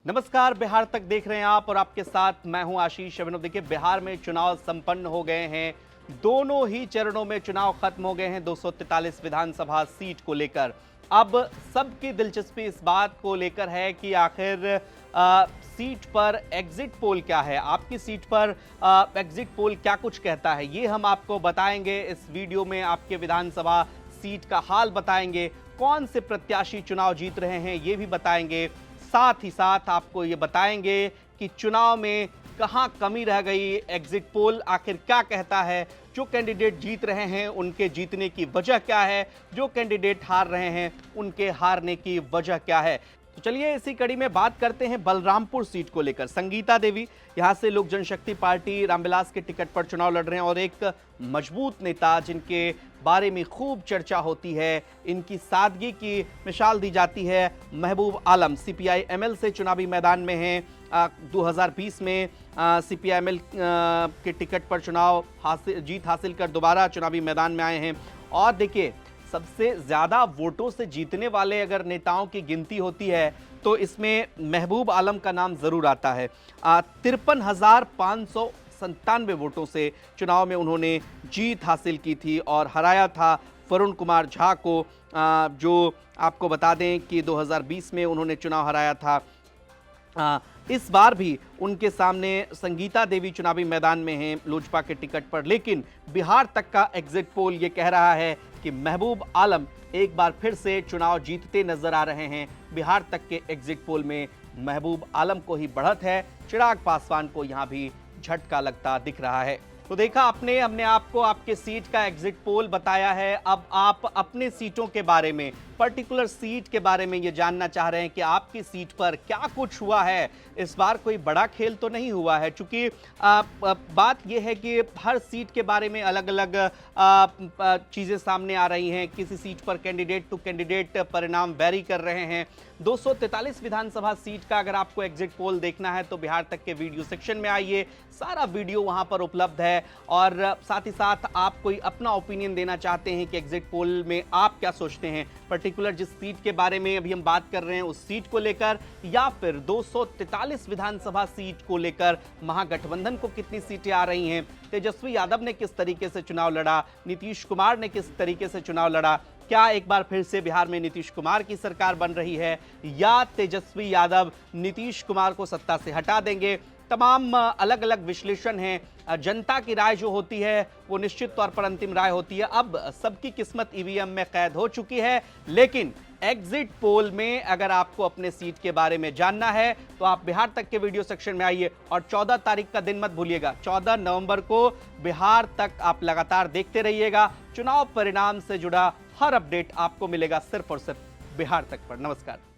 नमस्कार, बिहार तक देख रहे हैं आप और आपके साथ मैं हूं आशीष अभिनव। देखिए, बिहार में चुनाव संपन्न हो गए हैं। दोनों ही चरणों में चुनाव खत्म हो गए हैं 243 विधानसभा सीट को लेकर। अब सबकी दिलचस्पी इस बात को लेकर है कि आखिर सीट पर एग्जिट पोल क्या है, आपकी सीट पर एग्जिट पोल क्या कुछ कहता है, ये हम आपको बताएंगे इस वीडियो में। आपके विधानसभा सीट का हाल बताएंगे, कौन से प्रत्याशी चुनाव जीत रहे हैं ये भी बताएंगे। साथ ही साथ आपको ये बताएंगे कि चुनाव में कहां कमी रह गई, एग्जिट पोल आखिर क्या कहता है, जो कैंडिडेट जीत रहे हैं उनके जीतने की वजह क्या है, जो कैंडिडेट हार रहे हैं उनके हारने की वजह क्या है। तो चलिए इसी कड़ी में बात करते हैं बलरामपुर सीट को लेकर। संगीता देवी यहां से लोक जनशक्ति पार्टी रामविलास के टिकट पर चुनाव लड़ रहे हैं और एक मजबूत नेता जिनके बारे में खूब चर्चा होती है, इनकी सादगी की मिसाल दी जाती है, महबूब आलम सीपीआई एमएल से चुनावी मैदान में हैं। 2020 में सीपीआई एमएल के टिकट पर जीत हासिल कर दोबारा चुनावी मैदान में आए हैं। और देखिए, सबसे ज्यादा वोटों से जीतने वाले अगर नेताओं की गिनती होती है तो इसमें महबूब आलम का नाम जरूर आता है। 53,597 वोटों से चुनाव में उन्होंने जीत हासिल की थी और हराया था वरुण कुमार झा को, जो आपको बता दें कि 2020 में उन्होंने चुनाव हराया था। इस बार भी उनके सामने संगीता देवी चुनावी मैदान में हैं लोजपा के टिकट पर, लेकिन बिहार तक का एग्जिट पोल ये कह रहा है कि महबूब आलम एक बार फिर से चुनाव जीतते नजर आ रहे हैं। बिहार तक के एग्जिट पोल में महबूब आलम को ही बढ़त है, चिराग पासवान को यहां भी झटका लगता दिख रहा है। तो देखा आपने, हमने आपको आपके सीट का एग्जिट पोल बताया है। अब आप अपने सीटों के बारे में, पर्टिकुलर सीट के बारे में ये जानना चाह रहे हैं कि आपकी सीट पर क्या कुछ हुआ है। इस बार कोई बड़ा खेल तो नहीं हुआ है, क्योंकि बात यह है कि हर सीट के बारे में अलग अलग चीज़ें सामने आ रही हैं। किसी सीट पर कैंडिडेट टू कैंडिडेट परिणाम वेरी कर रहे हैं। 243 विधानसभा सीट का अगर आपको एग्जिट पोल देखना है तो बिहार तक के वीडियो सेक्शन में आइए, सारा वीडियो वहां पर उपलब्ध है। और साथ ही साथ आप कोई अपना ओपिनियन देना चाहते हैं कि एग्जिट पोल में आप क्या सोचते हैं, पर्टिकुलर जिस सीट के बारे में अभी हम बात कर रहे हैं उस सीट को लेकर, या फिर 243 विधानसभा सीट को लेकर महागठबंधन को कितनी सीटें आ रही हैं, तेजस्वी यादव ने किस तरीके से चुनाव लड़ा, नीतीश कुमार ने किस तरीके से चुनाव लड़ा, क्या एक बार फिर से बिहार में नीतीश कुमार की सरकार बन रही है या तेजस्वी यादव नीतीश कुमार को सत्ता से हटा देंगे। तमाम अलग अलग विश्लेषण हैं। जनता की राय जो होती है वो निश्चित तौर पर अंतिम राय होती है। अब सबकी किस्मत ईवीएम में कैद हो चुकी है, लेकिन एग्जिट पोल में अगर आपको अपने सीट के बारे में जानना है तो आप बिहार तक के वीडियो सेक्शन में आइए। और 14 तारीख का दिन मत भूलिएगा, 14 नवंबर को बिहार तक आप लगातार देखते रहिएगा। चुनाव परिणाम से जुड़ा हर अपडेट आपको मिलेगा सिर्फ और सिर्फ बिहार तक पर। नमस्कार।